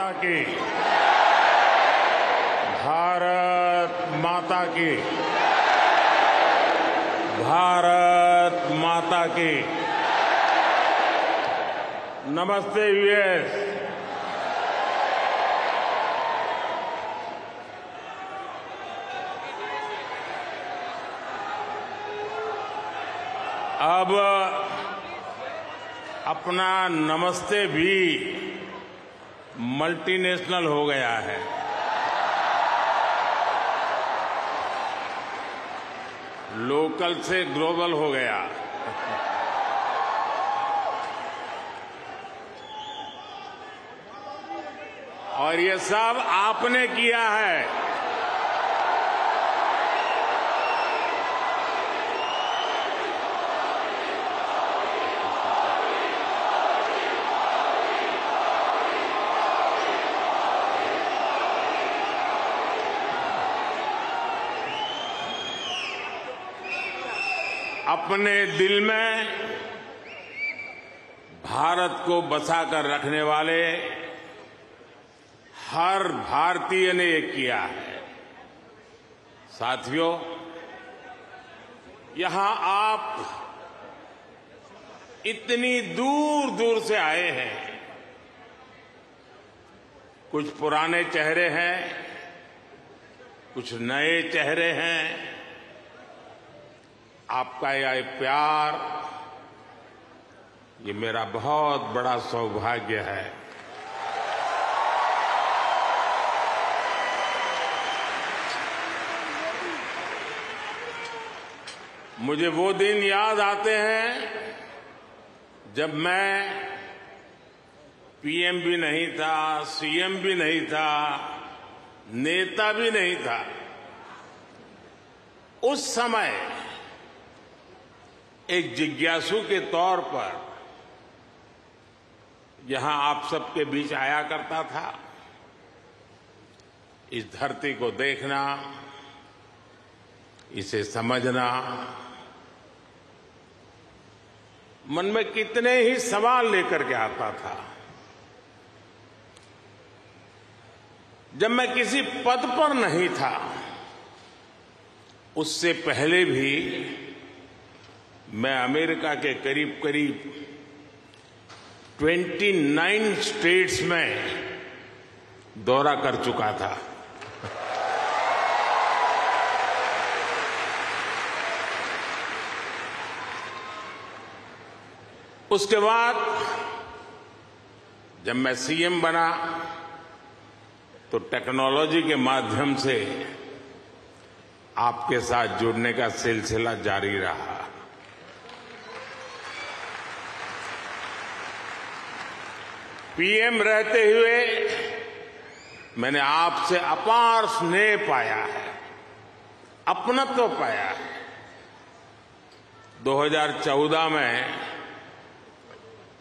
माता की, भारत माता की, भारत माता की। नमस्ते यूएस। अब अपना नमस्ते भी मल्टीनेशनल हो गया है। लोकल से ग्लोबल हो गया। और ये सब आपने किया है। अपने दिल में भारत को बसाकर रखने वाले हर भारतीय ने ये किया है। साथियों, यहां आप इतनी दूर दूर से आए हैं। कुछ पुराने चेहरे हैं, कुछ नए चेहरे हैं। आपका यह प्यार, ये मेरा बहुत बड़ा सौभाग्य है। मुझे वो दिन याद आते हैं जब मैं पीएम भी नहीं था, सीएम भी नहीं था, नेता भी नहीं था। उस समय एक जिज्ञासु के तौर पर यहां आप सबके बीच आया करता था। इस धरती को देखना, इसे समझना, मन में कितने ही सवाल लेकर के आता था। जब मैं किसी पद पर नहीं था, उससे पहले भी मैं अमेरिका के करीब करीब 29 स्टेट्स में दौरा कर चुका था। उसके बाद जब मैं सीएम बना तो टेक्नोलॉजी के माध्यम से आपके साथ जुड़ने का सिलसिला जारी रहा। पीएम रहते हुए मैंने आपसे अपार स्नेह पाया है, अपनत्व पाया है। 2014 में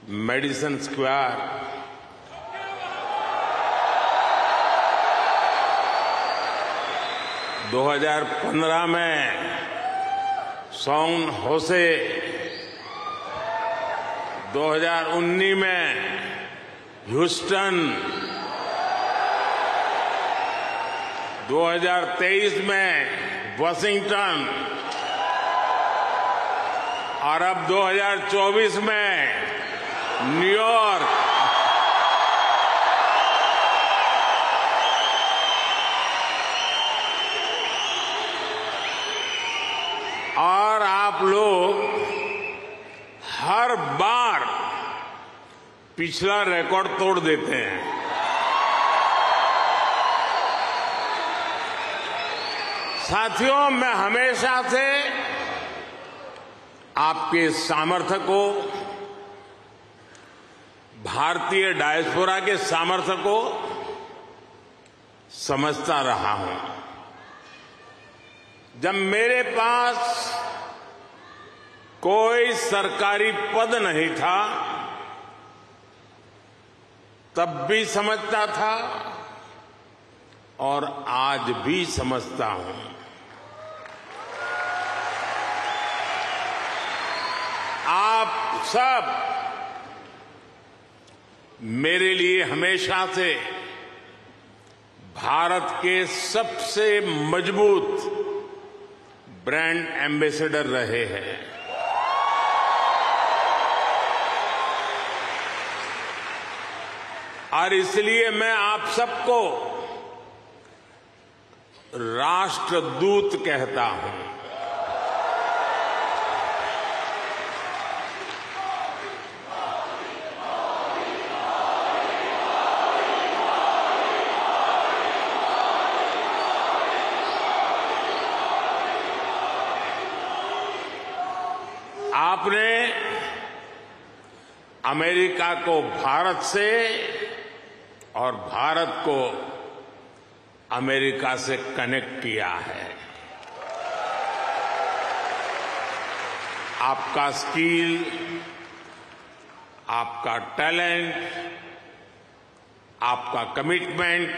मेडिसन स्क्वायर, 2015 में सॉन होसे, 2019 में ह्यूस्टन, 2023 में वाशिंगटन और अब 2024 में न्यूयॉर्क। और आप लोग हर बार पिछला रिकॉर्ड तोड़ देते हैं। साथियों, मैं हमेशा से आपके सामर्थ्य को, भारतीय डायस्पोरा के सामर्थ्य को समझता रहा हूं। जब मेरे पास कोई सरकारी पद नहीं था, तब भी समझता था और आज भी समझता हूं। आप सब मेरे लिए हमेशा से भारत के सबसे मजबूत ब्रांड एम्बेसडर रहे हैं। और इसलिए मैं आप सबको राष्ट्रदूत कहता हूं। आपने अमेरिका को भारत से और भारत को अमेरिका से कनेक्ट किया है। आपका स्किल, आपका टैलेंट, आपका कमिटमेंट,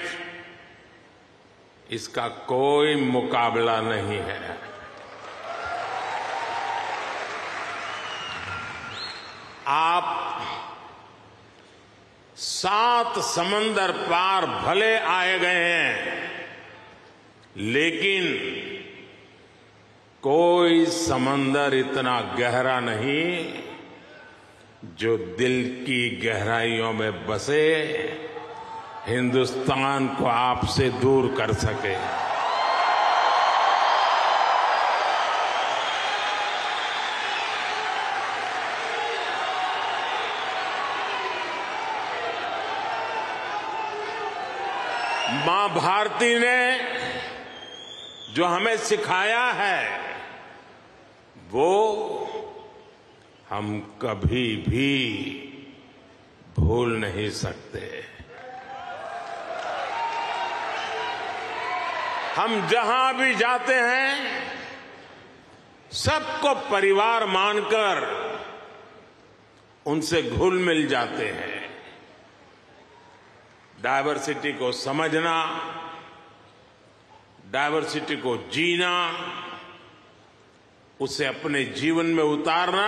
इसका कोई मुकाबला नहीं है। आप 7 समंदर पार भले आए गए हैं, लेकिन कोई समंदर इतना गहरा नहीं जो दिल की गहराइयों में बसे हिंदुस्तान को आपसे दूर कर सके। मां भारती ने जो हमें सिखाया है वो हम कभी भी भूल नहीं सकते। हम जहां भी जाते हैं सबको परिवार मानकर उनसे घुल मिल जाते हैं। डायवर्सिटी को समझना, डायवर्सिटी को जीना, उसे अपने जीवन में उतारना,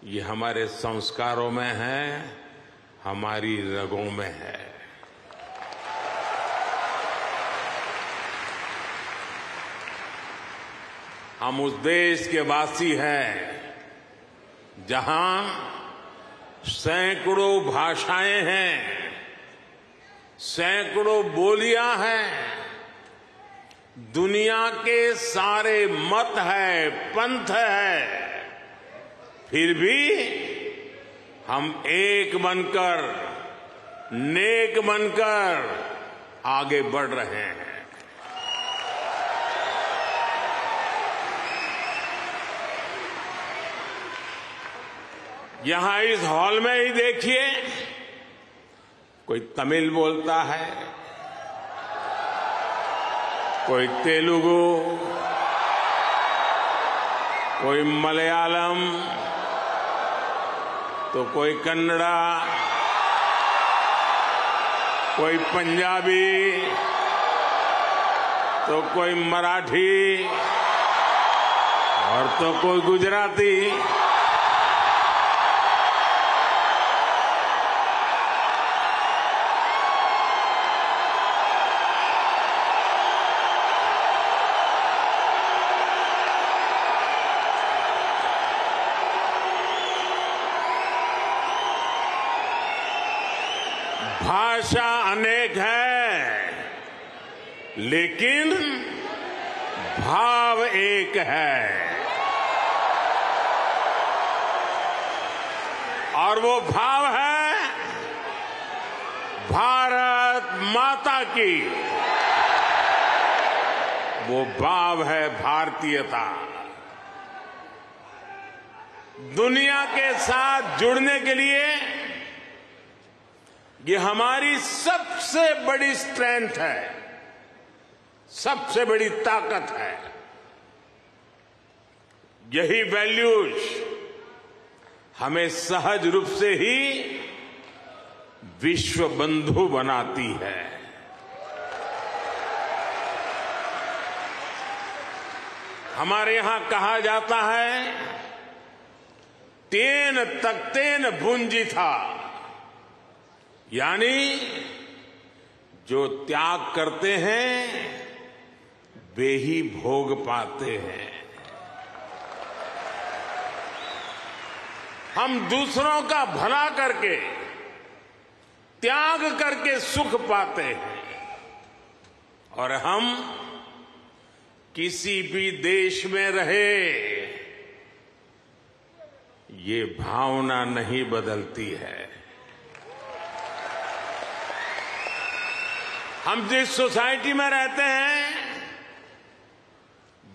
ये हमारे संस्कारों में है, हमारी रगों में है। हम उस देश के वासी हैं जहां सैकड़ों भाषाएं हैं, सैकड़ों बोलियां हैं, दुनिया के सारे मत है, पंथ है, फिर भी हम एक बनकर, नेक बनकर आगे बढ़ रहे हैं। यहां इस हॉल में ही देखिए, कोई तमिल बोलता है, कोई तेलुगु, कोई मलयालम, तो कोई कन्नड़ा, कोई पंजाबी, तो कोई मराठी और तो कोई गुजराती। भाषा अनेक है, लेकिन भाव एक है, और वो भाव है भारत माता की। वो भाव है भारतीयता। दुनिया के साथ जुड़ने के लिए ये हमारी सबसे बड़ी स्ट्रेंथ है, सबसे बड़ी ताकत है। यही वैल्यूज हमें सहज रूप से ही विश्व बंधु बनाती है। हमारे यहां कहा जाता है, तेन तख्तेन भुंजी था, यानी जो त्याग करते हैं वे ही भोग पाते हैं। हम दूसरों का भला करके, त्याग करके सुख पाते हैं और हम किसी भी देश में रहे, ये भावना नहीं बदलती है। हम जिस सोसाइटी में रहते हैं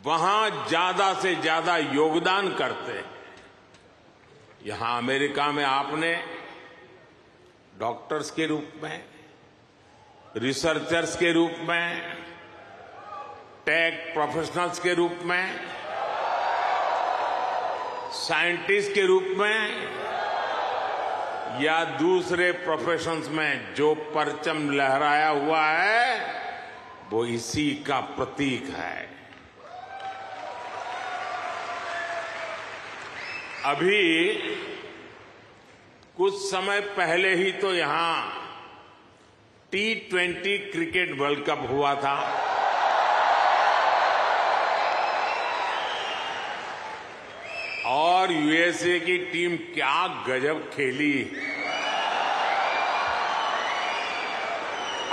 वहां ज्यादा से ज्यादा योगदान करते हैं। यहां अमेरिका में आपने डॉक्टर्स के रूप में, रिसर्चर्स के रूप में, टेक प्रोफेशनल्स के रूप में, साइंटिस्ट के रूप में या दूसरे प्रोफेशंस में जो परचम लहराया हुआ है वो इसी का प्रतीक है। अभी कुछ समय पहले ही तो यहां T20 क्रिकेट वर्ल्ड कप हुआ था। और यूएसए की टीम क्या गजब खेली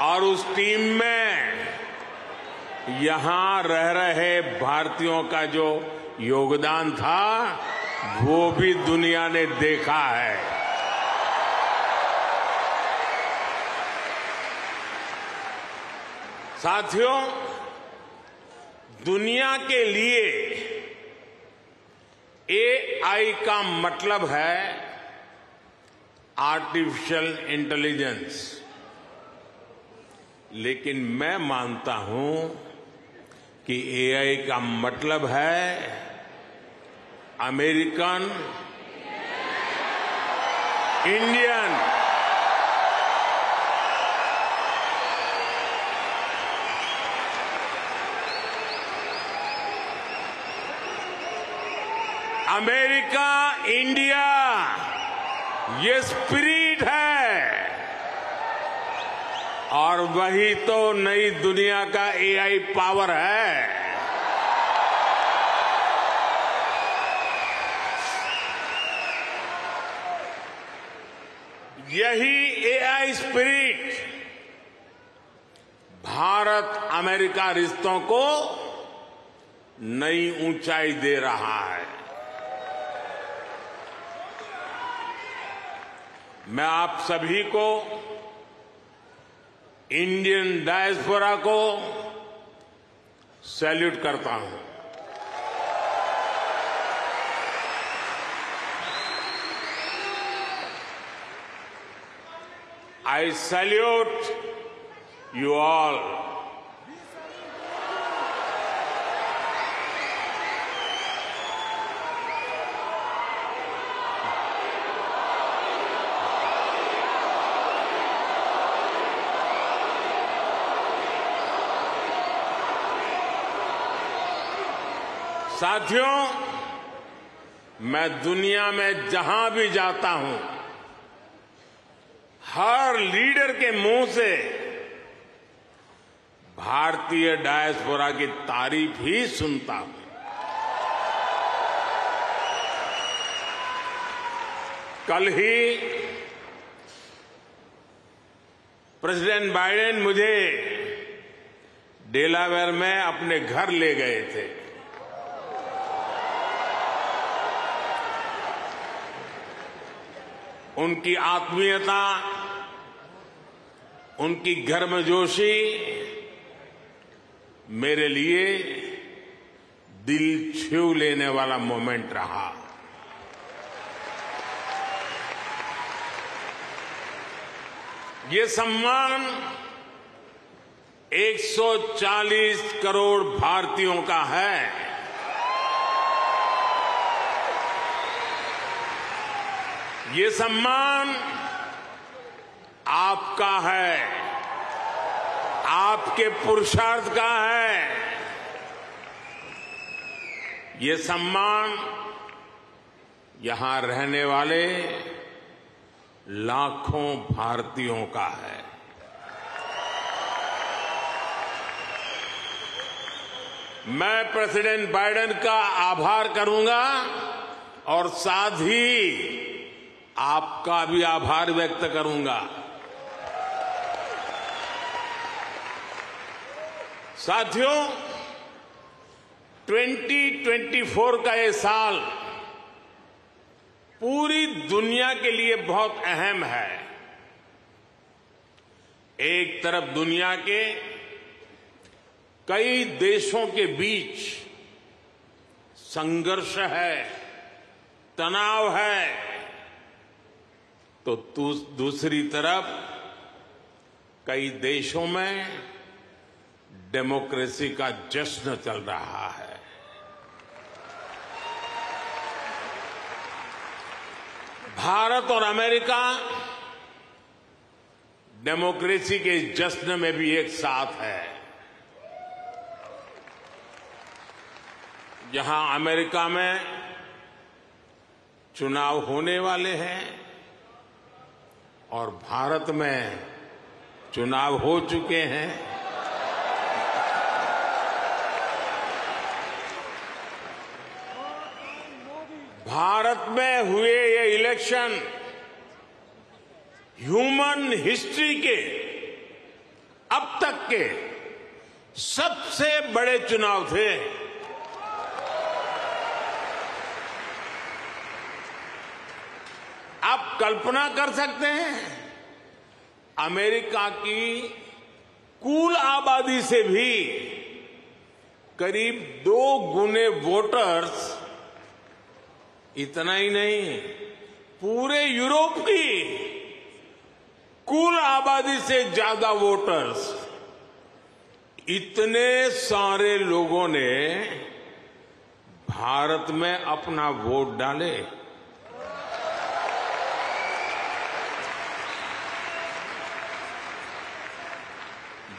और उस टीम में यहां रह रहे भारतीयों का जो योगदान था वो भी दुनिया ने देखा है। साथियों, दुनिया के लिए AI का मतलब है आर्टिफिशियल इंटेलिजेंस, लेकिन मैं मानता हूं कि AI का मतलब है अमेरिकन इंडियन अमेरिका इंडिया, ये स्पिरिट है और वही तो नई दुनिया का AI पावर है। यही AI स्पिरिट भारत अमेरिका रिश्तों को नई ऊंचाई दे रहा है। मैं आप सभी को, इंडियन डायस्पोरा को सैल्यूट करता हूं। I salute you all. साथियों, मैं दुनिया में जहां भी जाता हूं, हर लीडर के मुंह से भारतीय डायस्पोरा की तारीफ ही सुनता हूं। कल ही प्रेसिडेंट बाइडेन मुझे डेलावेयर में अपने घर ले गए थे। उनकी आत्मीयता, उनकी गर्मजोशी मेरे लिए दिल छू लेने वाला मोमेंट रहा। ये सम्मान 140 करोड़ भारतीयों का है। ये सम्मान आपका है, आपके पुरुषार्थ का है। ये सम्मान यहां रहने वाले लाखों भारतीयों का है। मैं प्रेसिडेंट बाइडेन का आभार करूंगा और साथ ही आपका भी आभार व्यक्त करूंगा। साथियों, 2024 का ये साल पूरी दुनिया के लिए बहुत अहम है। एक तरफ दुनिया के कई देशों के बीच संघर्ष है, तनाव है, तो दूसरी तरफ कई देशों में डेमोक्रेसी का जश्न चल रहा है। भारत और अमेरिका डेमोक्रेसी के जश्न में भी एक साथ है। जहां अमेरिका में चुनाव होने वाले हैं और भारत में चुनाव हो चुके हैं, भारत में हुए ये इलेक्शन ह्यूमन हिस्ट्री के अब तक के सबसे बड़े चुनाव थे। आप कल्पना कर सकते हैं, अमेरिका की कुल आबादी से भी करीब 2 गुने वोटर्स, इतना ही नहीं, पूरे यूरोप की कुल आबादी से ज्यादा वोटर्स, इतने सारे लोगों ने भारत में अपना वोट डाले।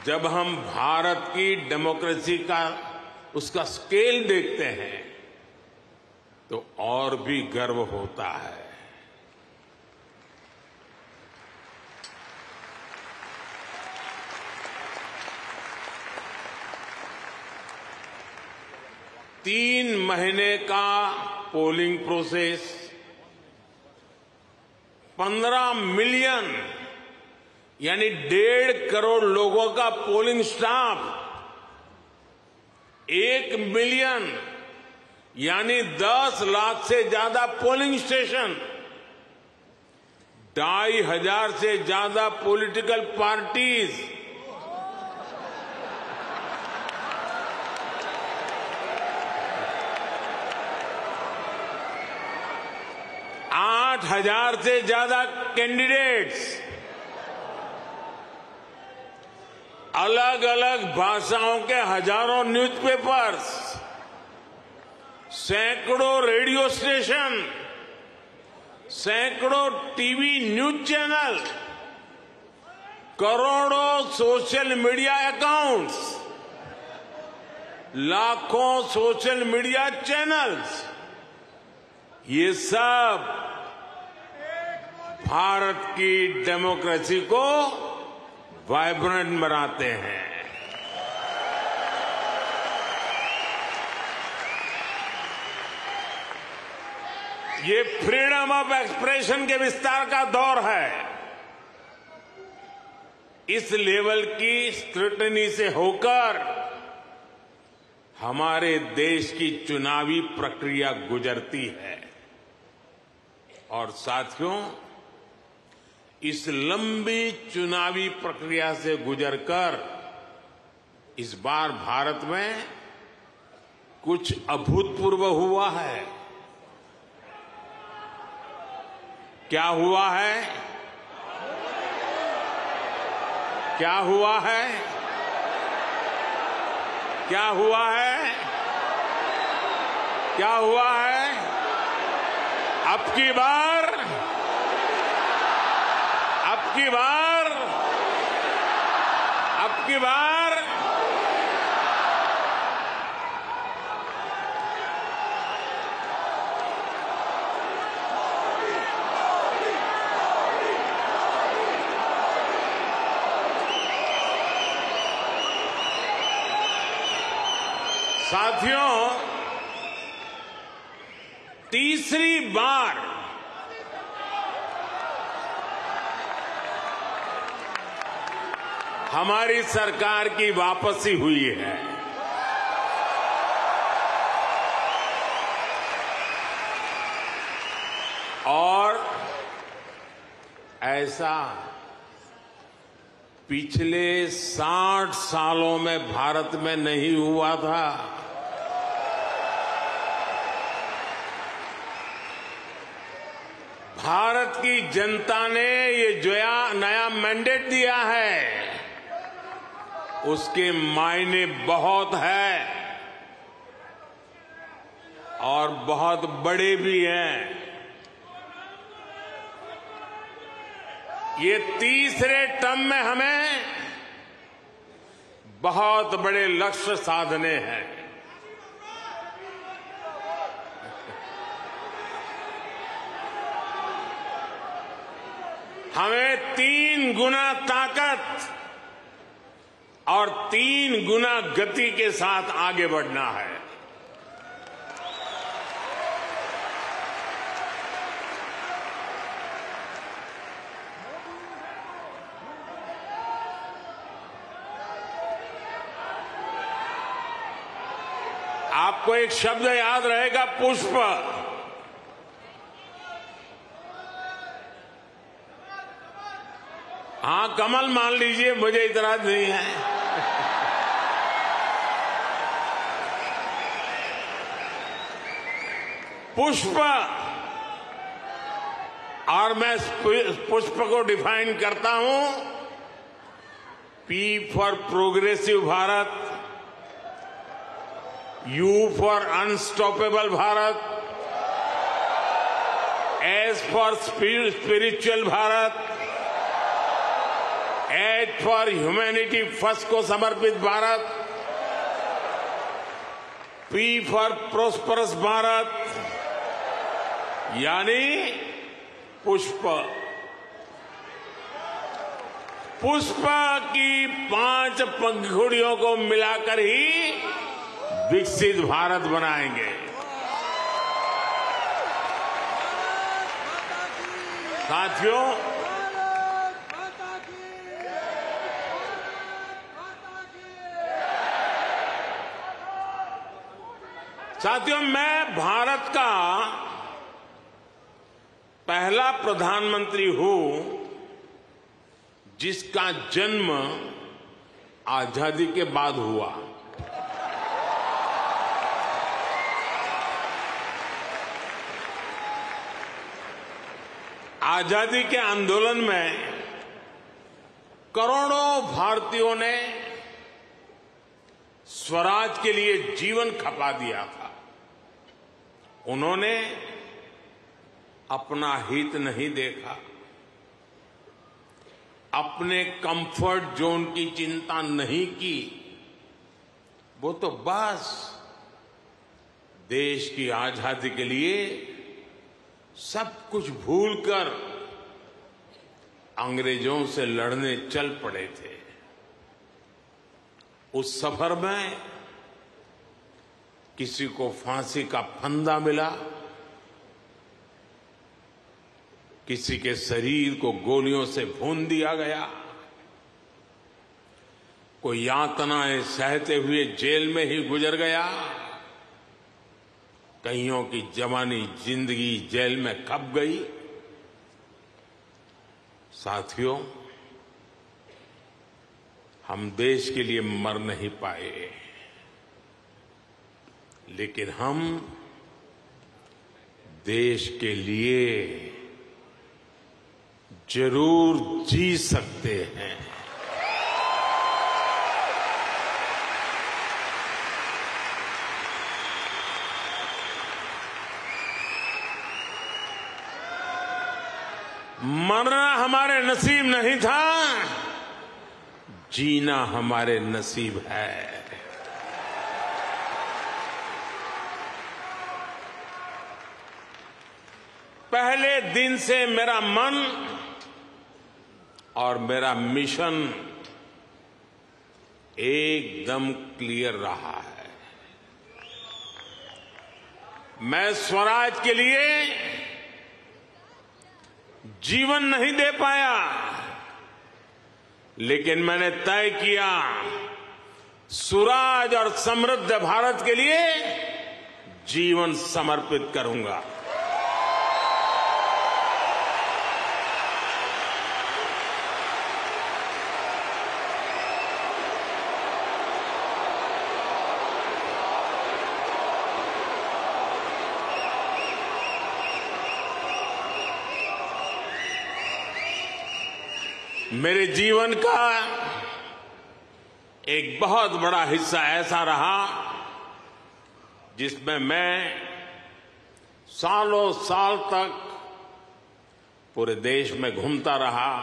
जब हम भारत की डेमोक्रेसी का उसका स्केल देखते हैं तो और भी गर्व होता है। तीन महीने का पोलिंग प्रोसेस, 15 मिलियन यानी 1.5 करोड़ लोगों का पोलिंग स्टाफ, 1 मिलियन यानी 10 लाख से ज्यादा पोलिंग स्टेशन, 2,500 से ज्यादा पॉलिटिकल पार्टीज, आठ 8,000 से ज्यादा कैंडिडेट्स, अलग अलग भाषाओं के हजारों न्यूज़पेपर्स, सैकड़ों रेडियो स्टेशन, सैकड़ों टीवी न्यूज चैनल, करोड़ों सोशल मीडिया अकाउंट्स, लाखों सोशल मीडिया चैनल्स, ये सब भारत की डेमोक्रेसी को वाइब्रेंट बनाते हैं। ये फ्रीडम ऑफ एक्सप्रेशन के विस्तार का दौर है। इस लेवल की स्क्रूटनी से होकर हमारे देश की चुनावी प्रक्रिया गुजरती है। और साथियों, इस लंबी चुनावी प्रक्रिया से गुजरकर इस बार भारत में कुछ अभूतपूर्व हुआ है। क्या हुआ है? क्या हुआ है? क्या हुआ है? क्या हुआ है? अब की बार साथियों, तीसरी बार हमारी सरकार की वापसी हुई है। और ऐसा पिछले 60 सालों में भारत में नहीं हुआ था। भारत की जनता ने ये जो नया मैंडेट दिया है, उसके मायने बहुत है और बहुत बड़े भी हैं। ये तीसरे टर्म में हमें बहुत बड़े लक्ष्य साधने हैं। हमें 3 गुना ताकत और 3 गुना गति के साथ आगे बढ़ना है। आपको एक शब्द याद रहेगा, पुष्प। हाँ, कमल मान लीजिए, मुझे इतराज नहीं है। पुष्प, और मैं पुष्प को डिफाइन करता हूं, P for progressive Bharat, U for unstoppable Bharat, S for spiritual Bharat, H for humanity first को समर्पित Bharat, P for prosperous Bharat, यानी पुष्प। पुष्प की 5 पंखुड़ियों को मिलाकर ही विकसित भारत बनाएंगे। साथियों, मैं भारत का पहला प्रधानमंत्री हूं जिसका जन्म आजादी के बाद हुआ। आजादी के आंदोलन में करोड़ों भारतीयों ने स्वराज के लिए जीवन खपा दिया था। उन्होंने अपना हित नहीं देखा, अपने कंफर्ट जोन की चिंता नहीं की। वो तो बस देश की आजादी के लिए सब कुछ भूलकर अंग्रेजों से लड़ने चल पड़े थे। उस सफर में किसी को फांसी का फंदा मिला, किसी के शरीर को गोलियों से भून दिया गया, कोई यातनाएं सहते हुए जेल में ही गुजर गया, कईयों की जवानी जिंदगी जेल में खप गई। साथियों, हम देश के लिए मर नहीं पाए, लेकिन हम देश के लिए जरूर जी सकते हैं। मरना हमारे नसीब नहीं था, जीना हमारे नसीब है। पहले दिन से मेरा मन और मेरा मिशन एकदम क्लियर रहा है। मैं स्वराज के लिए जीवन नहीं दे पाया, लेकिन मैंने तय किया सुराज और समृद्ध भारत के लिए जीवन समर्पित करूंगा। मेरे जीवन का एक बहुत बड़ा हिस्सा ऐसा रहा जिसमें मैं सालों साल तक पूरे देश में घूमता रहा,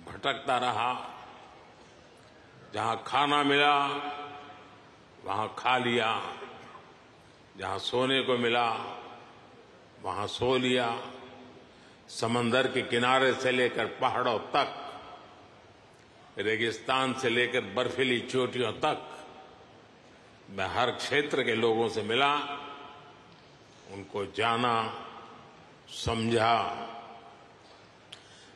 भटकता रहा। जहां खाना मिला वहां खा लिया, जहां सोने को मिला वहां सो लिया। समंदर के किनारे से लेकर पहाड़ों तक, रेगिस्तान से लेकर बर्फीली चोटियों तक मैं हर क्षेत्र के लोगों से मिला, उनको जाना, समझा।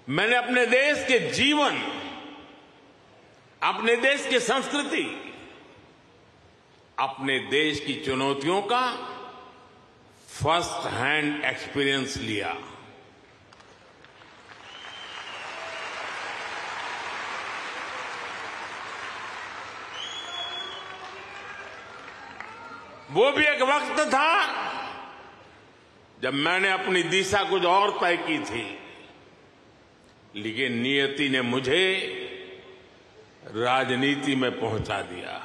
मैंने अपने देश के जीवन, अपने देश की संस्कृति, अपने देश की चुनौतियों का फर्स्ट हैंड एक्सपीरियंस लिया। वो भी एक वक्त था जब मैंने अपनी दिशा कुछ और तय की थी, लेकिन नियति ने मुझे राजनीति में पहुंचा दिया।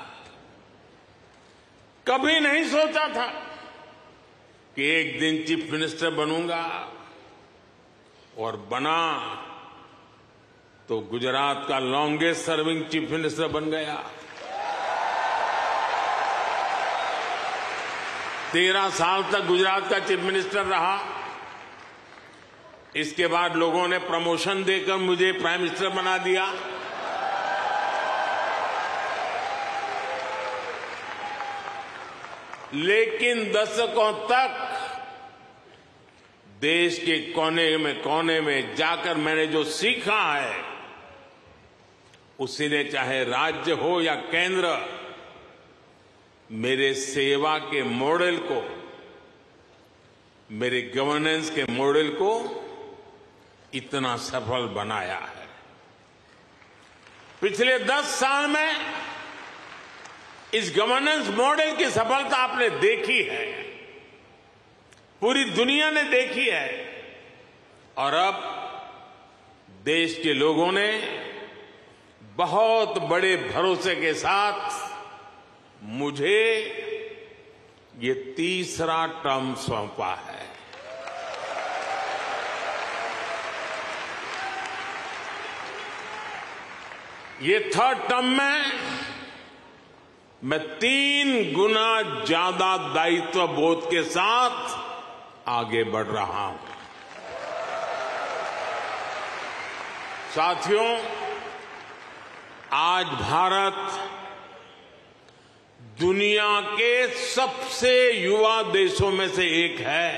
कभी नहीं सोचा था कि एक दिन चीफ मिनिस्टर बनूंगा, और बना तो गुजरात का लॉन्गेस्ट सर्विंग चीफ मिनिस्टर बन गया। 13 साल तक गुजरात का चीफ मिनिस्टर रहा। इसके बाद लोगों ने प्रमोशन देकर मुझे प्राइम मिनिस्टर बना दिया। लेकिन दशकों तक देश के कोने में जाकर मैंने जो सीखा है, उसी ने चाहे राज्य हो या केंद्र, मेरे सेवा के मॉडल को, मेरे गवर्नेंस के मॉडल को इतना सफल बनाया है। पिछले 10 साल में इस गवर्नेंस मॉडल की सफलता आपने देखी है, पूरी दुनिया ने देखी है, और अब देश के लोगों ने बहुत बड़े भरोसे के साथ मुझे ये तीसरा टर्म सौंपा है। ये थर्ड टर्म में मैं 3 गुना ज्यादा दायित्व बोध के साथ आगे बढ़ रहा हूं। साथियों, आज भारत दुनिया के सबसे युवा देशों में से एक है।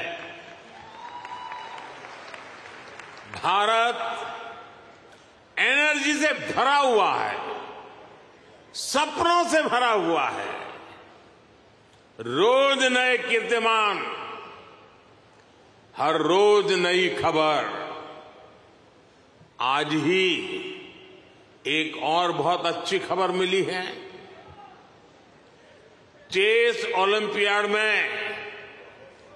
भारत एनर्जी से भरा हुआ है, सपनों से भरा हुआ है। रोज नए कीर्तिमान, हर रोज नई खबर। आज ही एक और बहुत अच्छी खबर मिली है। चेस ओलंपियाड में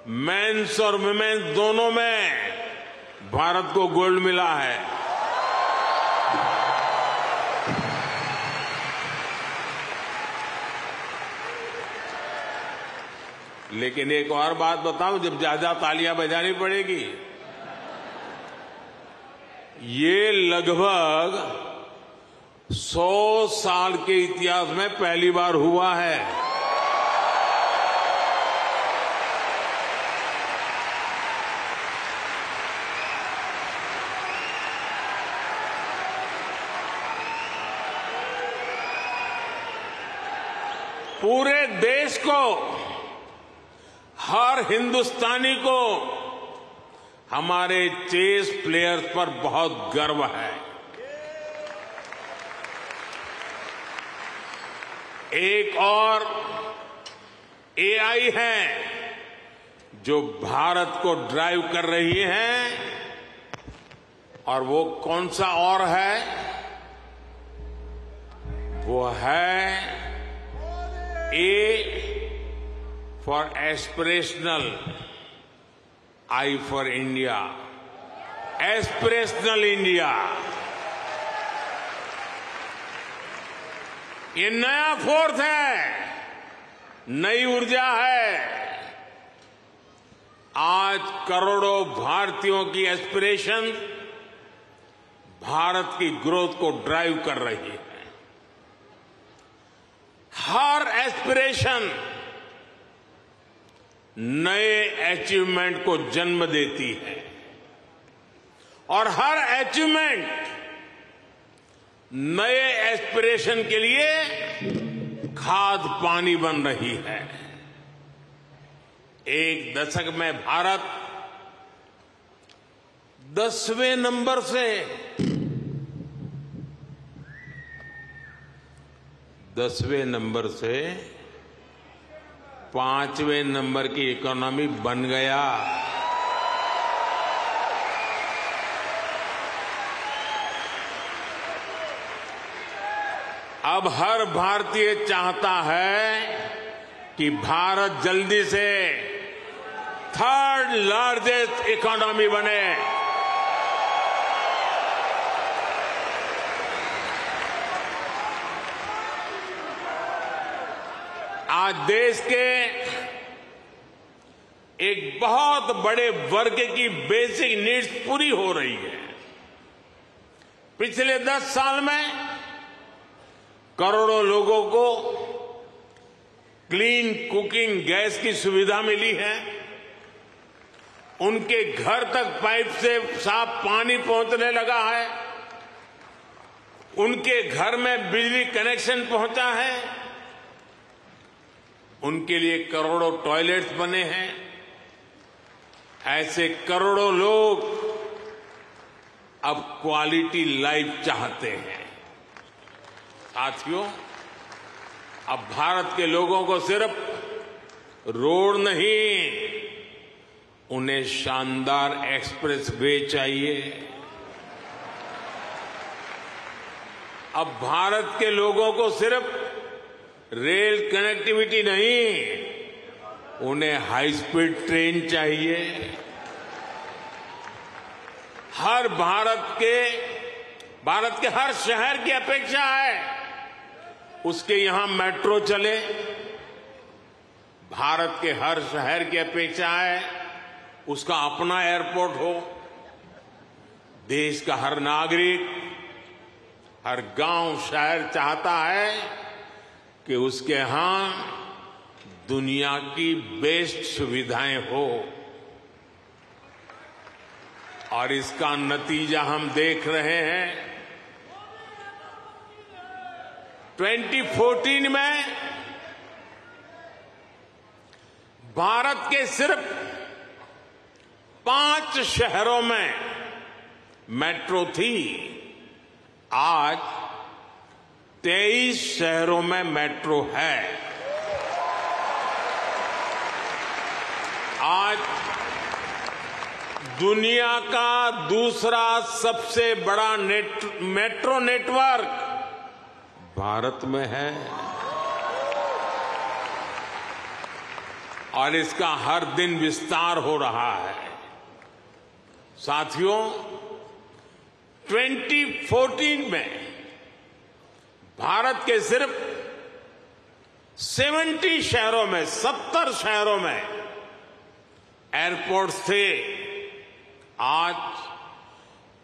मेंस और वुमेन्स दोनों में भारत को गोल्ड मिला है। लेकिन एक और बात बताऊं, जब ज्यादा तालियां बजानी पड़ेगी। ये लगभग 100 साल के इतिहास में पहली बार हुआ है। पूरे देश को हर हिंदुस्तानी को हमारे चेस प्लेयर्स पर बहुत गर्व है। एक और एआई है जो भारत को ड्राइव कर रही है, और वो कौन सा और है? वो है A for aspirational, I for India, aspirational India. ये नया फोर्स है, नई ऊर्जा है। आज करोड़ों भारतीयों की एस्पिरेशन भारत की ग्रोथ को ड्राइव कर रही है। हर एस्पिरेशन नए अचीवमेंट को जन्म देती है, और हर अचीवमेंट नए एस्पिरेशन के लिए खाद पानी बन रही है। एक दशक में भारत 10वें नंबर से 5वें नंबर की इकोनॉमी बन गया। अब हर भारतीय चाहता है कि भारत जल्दी से 3rd लार्जेस्ट इकोनॉमी बने। आज देश के एक बहुत बड़े वर्ग की बेसिक नीड्स पूरी हो रही है। पिछले 10 साल में करोड़ों लोगों को क्लीन कुकिंग गैस की सुविधा मिली है। उनके घर तक पाइप से साफ पानी पहुंचने लगा है। उनके घर में बिजली कनेक्शन पहुंचा है। उनके लिए करोड़ों टॉयलेट्स बने हैं। ऐसे करोड़ों लोग अब क्वालिटी लाइफ चाहते हैं। साथियों, अब भारत के लोगों को सिर्फ रोड नहीं, उन्हें शानदार एक्सप्रेस वे चाहिए। अब भारत के लोगों को सिर्फ रेल कनेक्टिविटी नहीं, उन्हें हाई स्पीड ट्रेन चाहिए। भारत के हर शहर की अपेक्षा है उसके यहां मेट्रो चले। भारत के हर शहर की अपेक्षा है उसका अपना एयरपोर्ट हो। देश का हर नागरिक, हर गांव शहर चाहता है कि उसके यहां दुनिया की बेस्ट सुविधाएं हो, और इसका नतीजा हम देख रहे हैं। 2014 में भारत के सिर्फ 5 शहरों में मेट्रो थी। आज 23 शहरों में मेट्रो है। आज दुनिया का दूसरा सबसे बड़ा मेट्रो नेटवर्क भारत में है, और इसका हर दिन विस्तार हो रहा है। साथियों, 2014 में भारत के सिर्फ 70 शहरों में, 70 शहरों में एयरपोर्ट्स थे। आज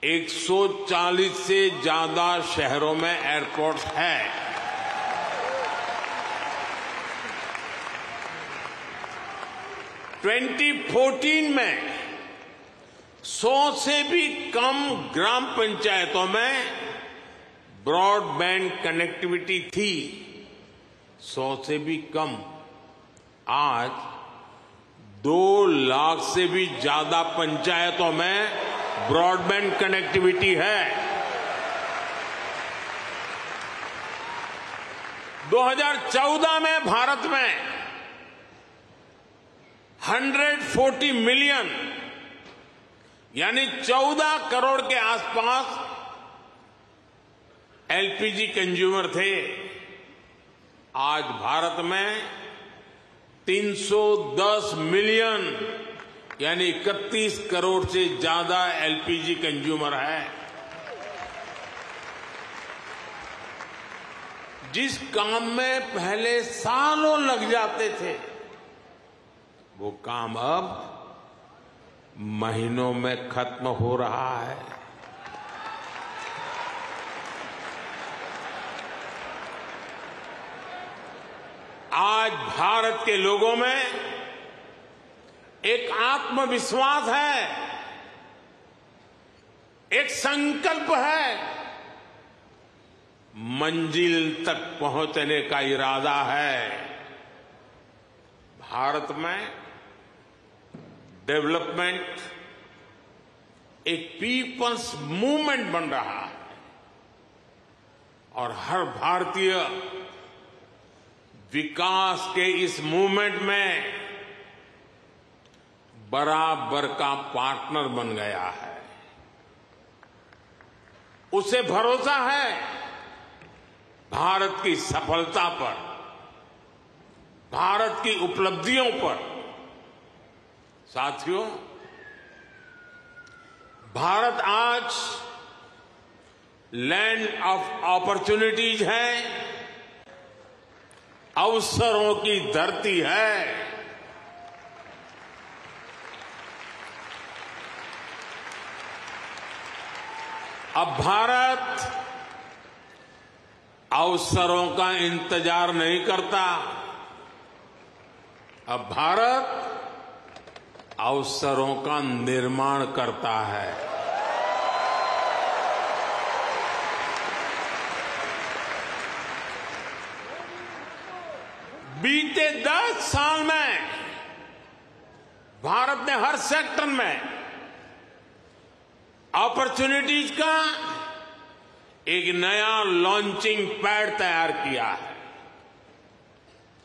140 से ज्यादा शहरों में एयरपोर्ट्स है। ट्वेंटी 2014 में 100 से भी कम ग्राम पंचायतों में ब्रॉडबैंड कनेक्टिविटी थी। 100 से भी कम। आज 2 लाख से भी ज्यादा पंचायतों में ब्रॉडबैंड कनेक्टिविटी है। 2014 में भारत में 140 मिलियन यानी 14 करोड़ के आसपास एलपीजी कंज्यूमर थे। आज भारत में 310 मिलियन यानी 31 करोड़ से ज्यादा एलपीजी कंज्यूमर है। जिस काम में पहले सालों लग जाते थे, वो काम अब महीनों में खत्म हो रहा है। आज भारत के लोगों में एक आत्मविश्वास है, एक संकल्प है, मंजिल तक पहुंचने का इरादा है। भारत में डेवलपमेंट एक पीपल्स मूवमेंट बन रहा है और हर भारतीय विकास के इस मूवमेंट में बराबर का पार्टनर बन गया है। उसे भरोसा है भारत की सफलता पर, भारत की उपलब्धियों पर। साथियों, भारत आज लैंड ऑफ अपॉर्चुनिटीज है, अवसरों की धरती है। अब भारत अवसरों का इंतजार नहीं करता, अब भारत अवसरों का निर्माण करता है। बीते 10 साल में भारत ने हर सेक्टर में अपॉर्चुनिटीज का एक नया लॉन्चिंग पैड तैयार किया है।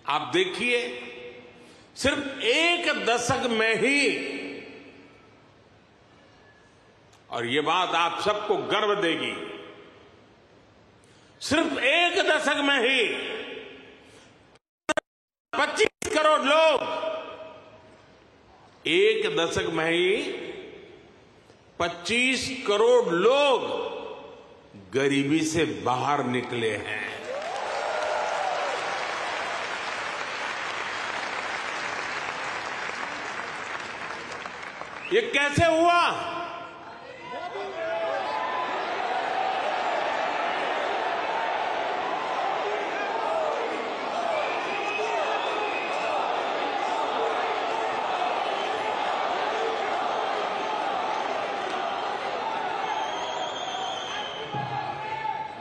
आप देखिए, सिर्फ 1 दशक में ही, और ये बात आप सबको गर्व देगी, सिर्फ 1 दशक में ही 25 करोड़ लोग, 1 दशक में ही 25 करोड़ लोग गरीबी से बाहर निकले हैं। ये कैसे हुआ?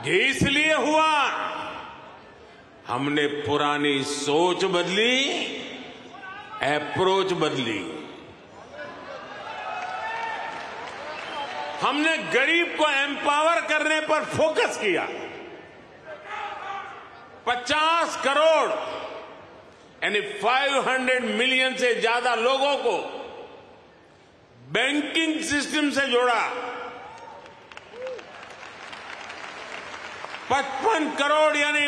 ये इसलिए हुआ, हमने पुरानी सोच बदली, अप्रोच बदली। हमने गरीब को एम्पावर करने पर फोकस किया। 50 करोड़ यानी 500 मिलियन से ज्यादा लोगों को बैंकिंग सिस्टम से जोड़ा। 55 करोड़ यानी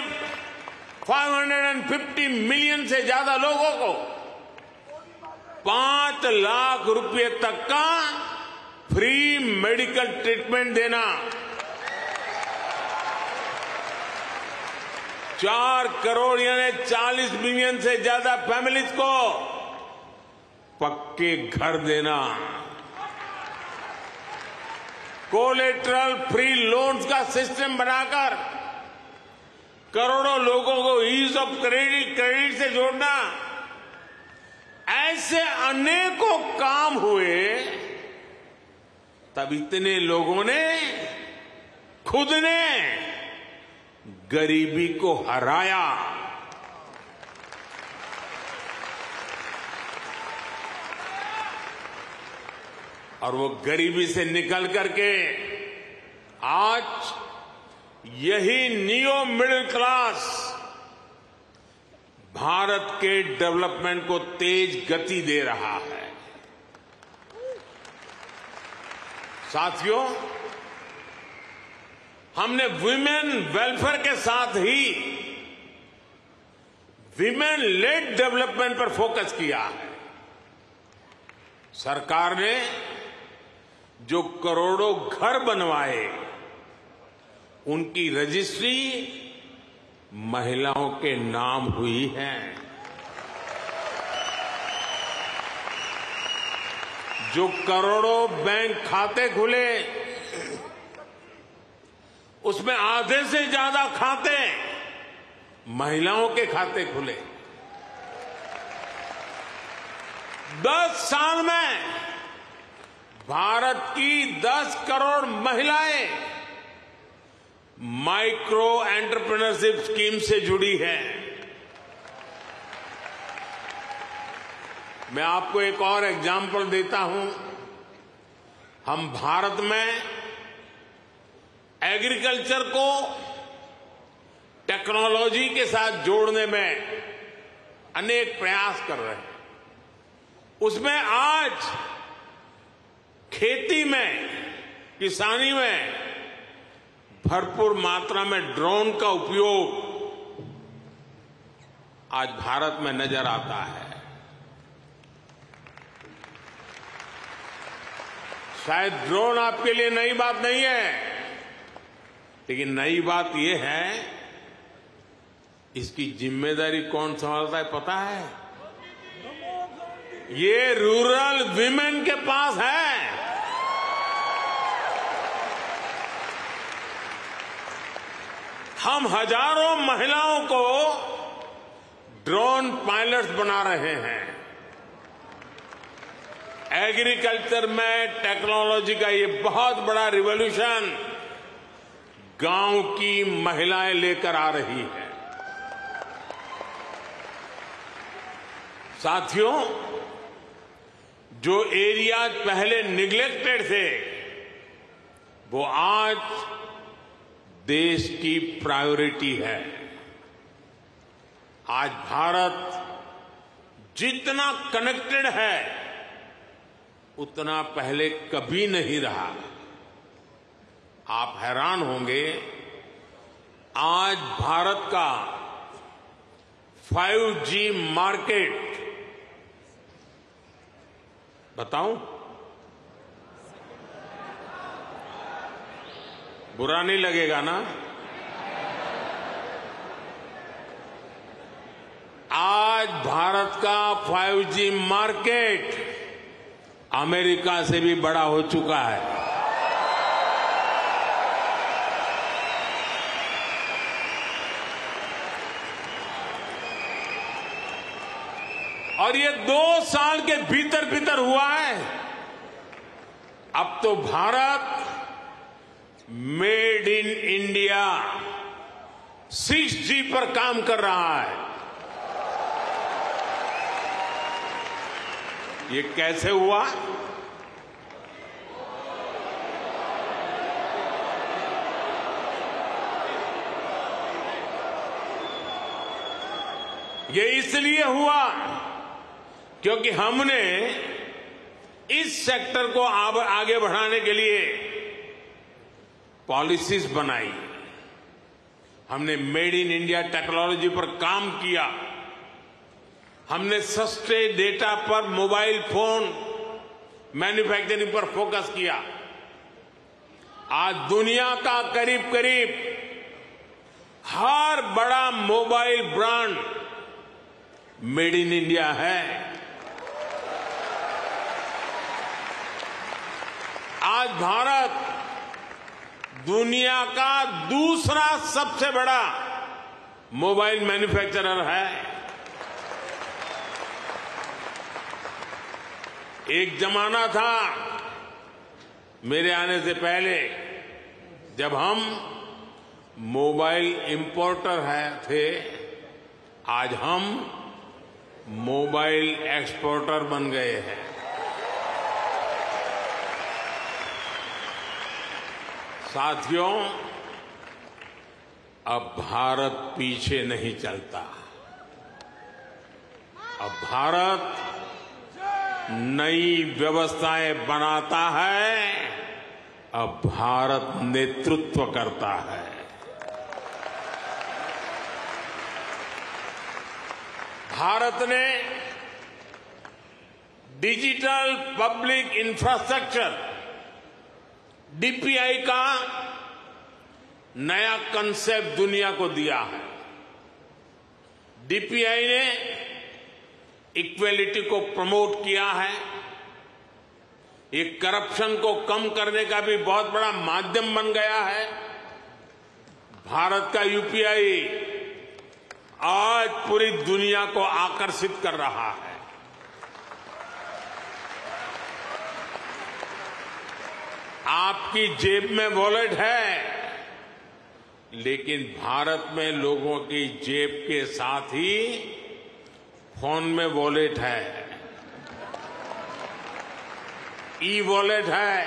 550 मिलियन से ज्यादा लोगों को 5 लाख रुपए तक का फ्री मेडिकल ट्रीटमेंट देना। 4 करोड़ यानी 40 मिलियन से ज्यादा फैमिलीज को पक्के घर देना। कोलेटरल फ्री लोन्स का सिस्टम बनाकर करोड़ों लोगों को ईज ऑफ क्रेडिट से जोड़ना। ऐसे अनेकों काम हुए, तब इतने लोगों ने खुद ने गरीबी को हराया। और वो गरीबी से निकल करके आज यही नियो मिडिल क्लास भारत के डेवलपमेंट को तेज गति दे रहा है। साथियों, हमने विमेन वेलफेयर के साथ ही विमेन लेड डेवलपमेंट पर फोकस किया है। सरकार ने जो करोड़ों घर बनवाए, उनकी रजिस्ट्री महिलाओं के नाम हुई है। जो करोड़ों बैंक खाते खुले, उसमें आधे से ज्यादा खाते महिलाओं के खाते खुले। 10 साल में भारत की 10 करोड़ महिलाएं माइक्रो एंटरप्रेन्योरशिप स्कीम से जुड़ी है। मैं आपको एक और एग्जाम्पल देता हूं। हम भारत में एग्रीकल्चर को टेक्नोलॉजी के साथ जोड़ने में अनेक प्रयास कर रहे हैं। उसमें आज खेती में, किसानी में भरपूर मात्रा में ड्रोन का उपयोग आज भारत में नजर आता है। शायद ड्रोन आपके लिए नई बात नहीं है, लेकिन नई बात यह है, इसकी जिम्मेदारी कौन संभालता है पता है? ये रूरल विमेन के पास है। हम हजारों महिलाओं को ड्रोन पायलट्स बना रहे हैं। एग्रीकल्चर में टेक्नोलॉजी का ये बहुत बड़ा रिवॉल्यूशन गांव की महिलाएं लेकर आ रही है। साथियों, जो एरियाज पहले निग्लेक्टेड थे, वो आज देश की प्रायोरिटी है। आज भारत जितना कनेक्टेड है, उतना पहले कभी नहीं रहा। आप हैरान होंगे, आज भारत का 5G मार्केट, बताऊं? बुरा नहीं लगेगा ना? आज भारत का 5G मार्केट अमेरिका से भी बड़ा हो चुका है। और ये 2 साल के भीतर भीतर हुआ है। अब तो Bharat made in India 6G पर काम कर रहा है। ये कैसे हुआ? ये इसलिए हुआ क्योंकि हमने इस सेक्टर को आगे बढ़ाने के लिए पॉलिसीज बनाई। हमने मेड इन इंडिया टेक्नोलॉजी पर काम किया। हमने सस्ते डेटा पर मोबाइल फोन मैन्युफैक्चरिंग पर फोकस किया। आज दुनिया का करीब करीब हर बड़ा mobile brand made in India है। आज भारत दुनिया का दूसरा सबसे बड़ा मोबाइल मैन्युफैक्चरर है। एक जमाना था मेरे आने से पहले जब हम मोबाइल इंपोर्टर थे, आज हम मोबाइल एक्सपोर्टर बन गए हैं। साथियों, अब भारत पीछे नहीं चलता। अब भारत नई व्यवस्थाएं बनाता है। अब भारत नेतृत्व करता है। भारत ने डिजिटल पब्लिक इंफ्रास्ट्रक्चर डीपीआई का नया कंसेप्ट दुनिया को दिया है। डीपीआई ने इक्वेलिटी को प्रमोट किया है। ये करप्शन को कम करने का भी बहुत बड़ा माध्यम बन गया है। भारत का यूपीआई आज पूरी दुनिया को आकर्षित कर रहा है। आपकी जेब में वॉलेट है, लेकिन भारत में लोगों की जेब के साथ ही फोन में वॉलेट है, ई वॉलेट है।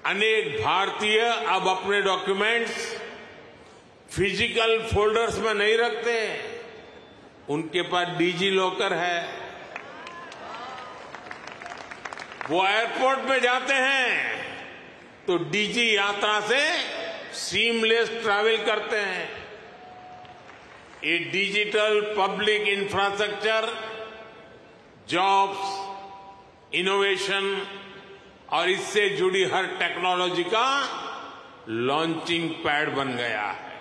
अनेक भारतीय अब अपने डॉक्यूमेंट्स फिजिकल फोल्डर्स में नहीं रखते, उनके पास डिजी लॉकर है। वो एयरपोर्ट पे जाते हैं तो डिजी यात्रा से सीमलेस ट्रैवल करते हैं। ये digital public infrastructure jobs, innovation और इससे जुड़ी हर टेक्नोलॉजी का लॉन्चिंग पैड बन गया है।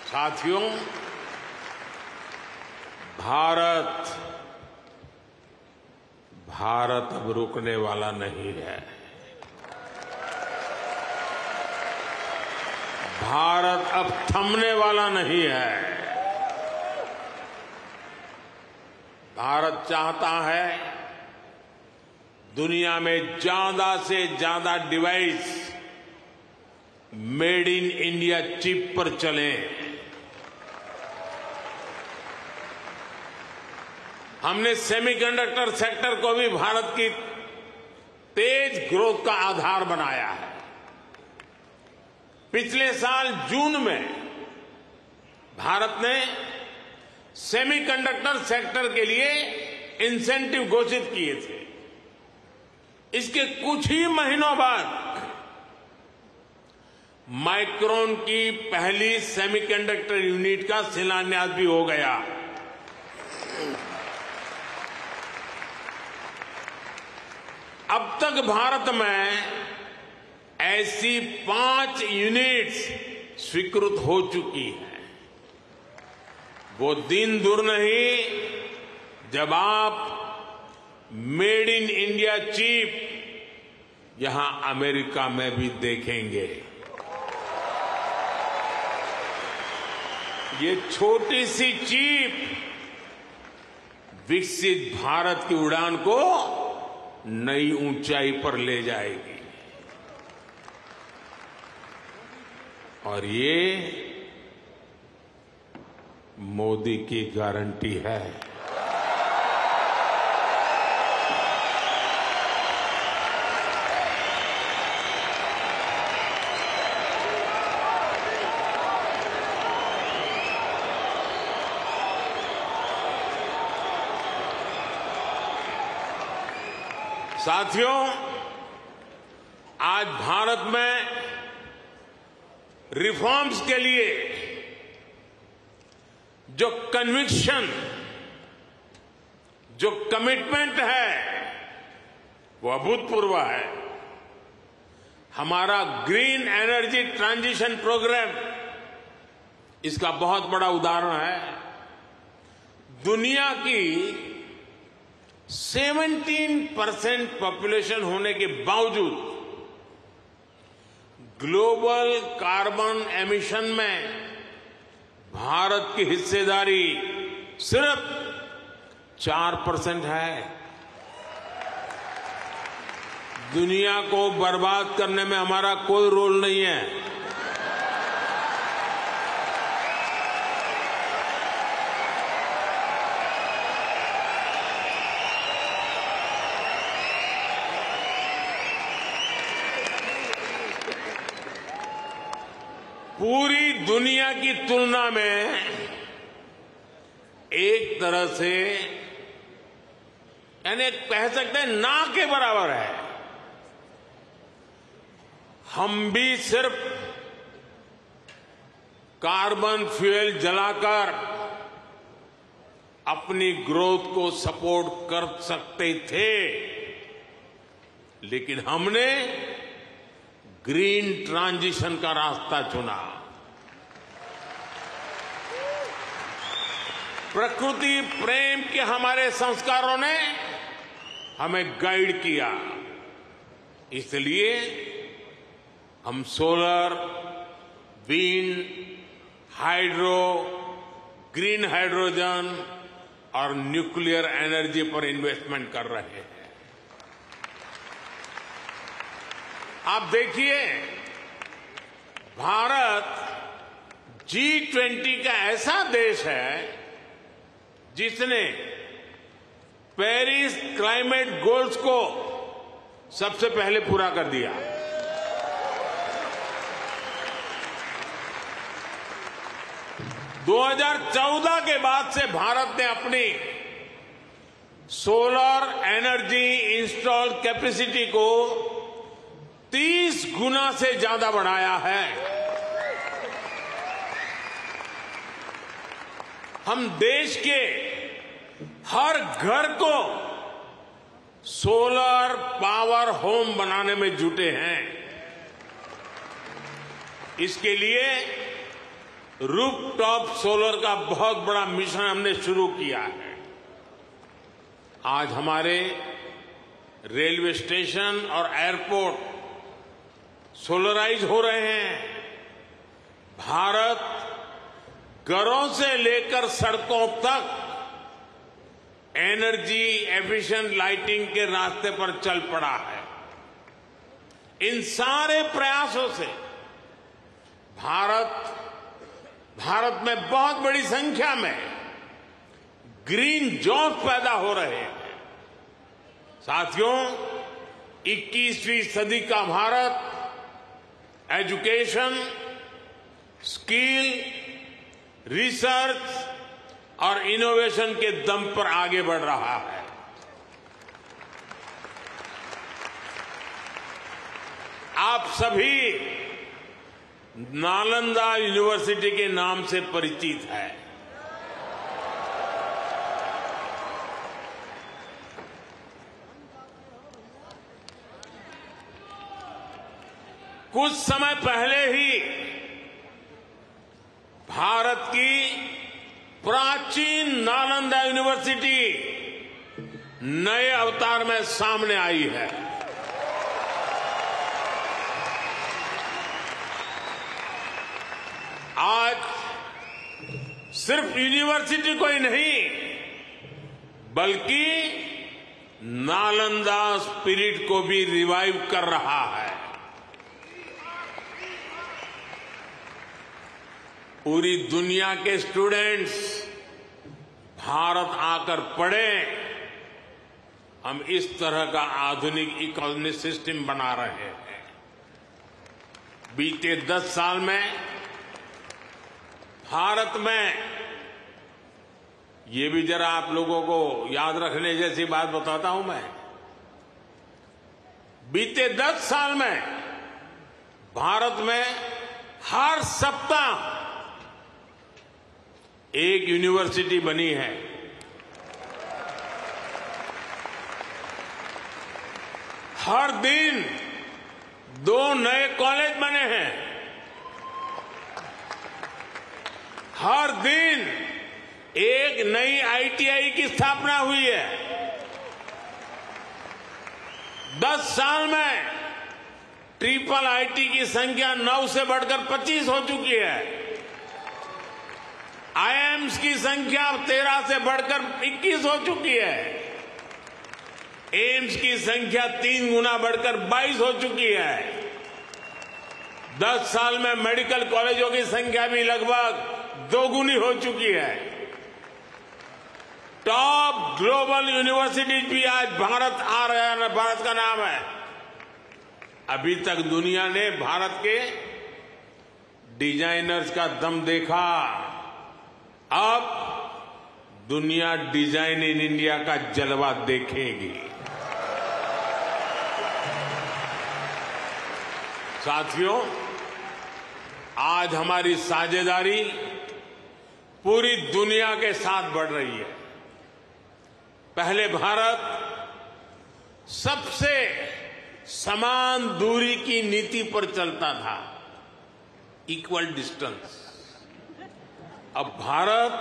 साथियों, भारत अब रुकने वाला नहीं है। भारत अब थमने वाला नहीं है। भारत चाहता है दुनिया में ज्यादा से ज्यादा device made in India chip पर चलें। हमने सेमीकंडक्टर सेक्टर को भी भारत की तेज ग्रोथ का आधार बनाया है। पिछले साल जून में भारत ने सेमीकंडक्टर सेक्टर के लिए इंसेंटिव घोषित किए थे। इसके कुछ ही महीनों बाद माइक्रोन की पहली सेमीकंडक्टर यूनिट का शिलान्यास भी हो गया। अब तक भारत में ऐसी 5 यूनिट्स स्वीकृत हो चुकी हैं। वो दिन दूर नहीं जब आप मेड इन इंडिया चिप यहां अमेरिका में भी देखेंगे। ये छोटी सी चिप विकसित भारत की उड़ान को नई ऊंचाई पर ले जाएगी। और ये मोदी की गारंटी है। साथियों, आज भारत में रिफॉर्म्स के लिए जो कन्विक्शन, जो कमिटमेंट है, वो अभूतपूर्व है। हमारा ग्रीन एनर्जी ट्रांजिशन प्रोग्राम इसका बहुत बड़ा उदाहरण है। दुनिया की 17% पॉपुलेशन होने के बावजूद ग्लोबल कार्बन एमिशन में भारत की हिस्सेदारी सिर्फ 4% है। दुनिया को बर्बाद करने में हमारा कोई रोल नहीं है। पूरी दुनिया की तुलना में एक तरह से यानी कह सकते हैं ना के बराबर है। हम भी सिर्फ कार्बन फ्यूल जलाकर अपनी ग्रोथ को सपोर्ट कर सकते थे, लेकिन हमने ग्रीन ट्रांजिशन का रास्ता चुना। प्रकृति प्रेम के हमारे संस्कारों ने हमें गाइड किया, इसलिए हम solar, wind, hydro, green hydrogen और न्यूक्लियर एनर्जी पर इन्वेस्टमेंट कर रहे हैं। आप देखिए, भारत G20 का ऐसा देश है जिसने पेरिस क्लाइमेट गोल्स को सबसे पहले पूरा कर दिया। दो 2014 के बाद से भारत ने अपनी सोलर एनर्जी इंस्टॉल कैपेसिटी को 30 गुना से ज्यादा बढ़ाया है। हम देश के हर घर को सोलर पावर होम बनाने में जुटे हैं। इसके लिए रूफटॉप सोलर का बहुत बड़ा मिशन हमने शुरू किया है। आज हमारे रेलवे स्टेशन और एयरपोर्ट सोलराइज हो रहे हैं। भारत घरों से लेकर सड़कों तक एनर्जी एफिशिएंट लाइटिंग के रास्ते पर चल पड़ा है। इन सारे प्रयासों से भारत में बहुत बड़ी संख्या में ग्रीन जॉब पैदा हो रहे हैं। साथियों, 21वीं सदी का भारत एजुकेशन, स्किल, रिसर्च और इनोवेशन के दम पर आगे बढ़ रहा है। आप सभी नालंदा यूनिवर्सिटी के नाम से परिचित है। कुछ समय पहले ही भारत की प्राचीन नालंदा यूनिवर्सिटी नए अवतार में सामने आई है। आज सिर्फ यूनिवर्सिटी को ही नहीं, बल्कि नालंदा स्पिरिट को भी रिवाइव कर रहा है। पूरी दुनिया के स्टूडेंट्स भारत आकर पढ़े। हम इस तरह का आधुनिक इकोनॉमिक सिस्टम बना रहे हैं। बीते 10 साल में भारत में, ये भी जरा आप लोगों को याद रखने जैसी बात बताता हूं मैं, बीते 10 साल में भारत में हर सप्ताह एक यूनिवर्सिटी बनी है। हर दिन 2 नए कॉलेज बने हैं। हर दिन एक नई ITI की स्थापना हुई है। 10 साल में ट्रिपल IIT की संख्या 9 से बढ़कर 25 हो चुकी है। IIMs की संख्या 13 से बढ़कर 21 हो चुकी है। एम्स की संख्या 3 गुना बढ़कर 22 हो चुकी है। 10 साल में मेडिकल कॉलेजों की संख्या भी लगभग 2 गुनी हो चुकी है। टॉप ग्लोबल यूनिवर्सिटीज भी आज भारत आ रहे हैं, भारत का नाम है। अभी तक दुनिया ने भारत के डिजाइनर्स का दम देखा, अब दुनिया डिजाइन इन इंडिया का जलवा देखेगी। साथियों, आज हमारी साझेदारी पूरी दुनिया के साथ बढ़ रही है। पहले भारत सबसे समान दूरी की नीति पर चलता था, इक्वल डिस्टेंस। अब भारत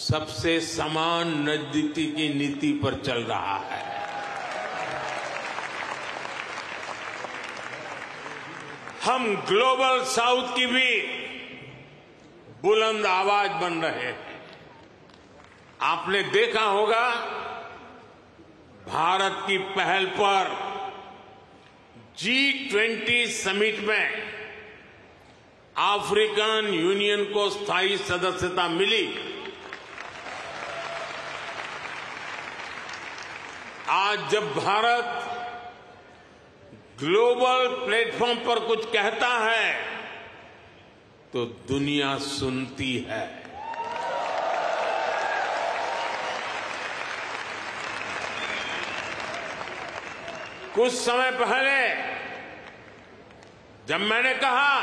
सबसे समान नजदीकी की नीति पर चल रहा है। हम ग्लोबल साउथ की भी बुलंद आवाज बन रहे हैं। आपने देखा होगा, भारत की पहल पर G20 समिट में अफ्रीकन यूनियन को स्थायी सदस्यता मिली। आज जब भारत ग्लोबल प्लेटफॉर्म पर कुछ कहता है तो दुनिया सुनती है। कुछ समय पहले जब मैंने कहा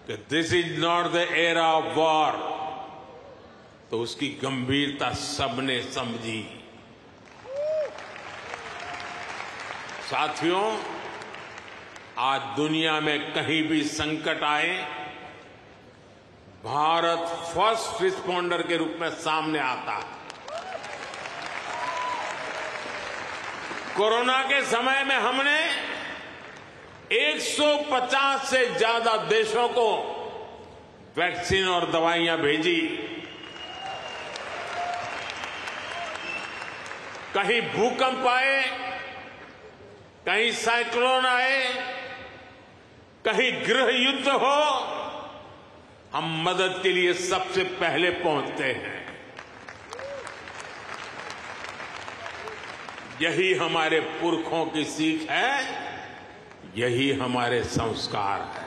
कि this is not the era of war, तो उसकी गंभीरता सबने समझी। साथियों, आज दुनिया में कहीं भी संकट आए, भारत फर्स्ट रिस्पॉन्डर के रूप में सामने आता है। कोरोना के समय में हमने 150 से ज्यादा देशों को वैक्सीन और दवाइयां भेजी। कहीं भूकंप आए, कहीं साइक्लोन आए, कहीं गृह युद्ध हो, हम मदद के लिए सबसे पहले पहुंचते हैं। यही हमारे पुरखों की सीख है, यही हमारे संस्कार है।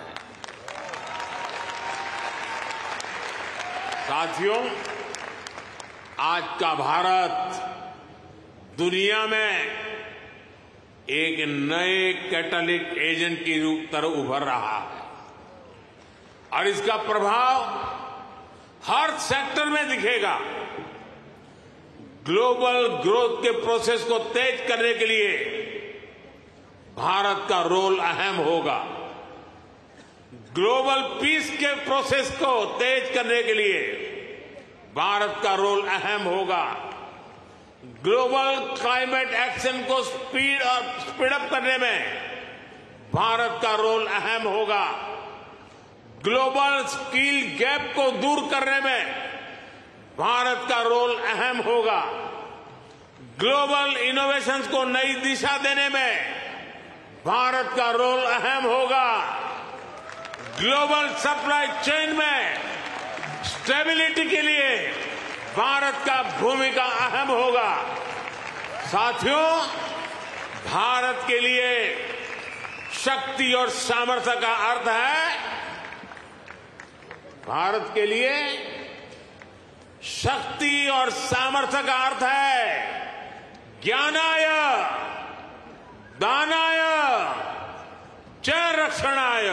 साथियों, आज का भारत दुनिया में एक नए कैटलिस्ट एजेंट की तरह उभर रहा है और इसका प्रभाव हर सेक्टर में दिखेगा। ग्लोबल ग्रोथ के प्रोसेस को तेज करने के लिए भारत का रोल अहम होगा। ग्लोबल पीस के प्रोसेस को तेज करने के लिए भारत का रोल अहम होगा। ग्लोबल क्लाइमेट एक्शन को स्पीड अप करने में भारत का रोल अहम होगा। ग्लोबल स्किल गैप को दूर करने में भारत का रोल अहम होगा। ग्लोबल इनोवेशंस को नई दिशा देने में भारत का रोल अहम होगा। ग्लोबल सप्लाई चेन में स्टेबिलिटी के लिए भारत का भूमिका अहम होगा। साथियों, भारत के लिए शक्ति और सामर्थ्य का अर्थ है, भारत के लिए शक्ति और सामर्थ्य का अर्थ है ज्ञानाय, दानाय, च रक्षणाय।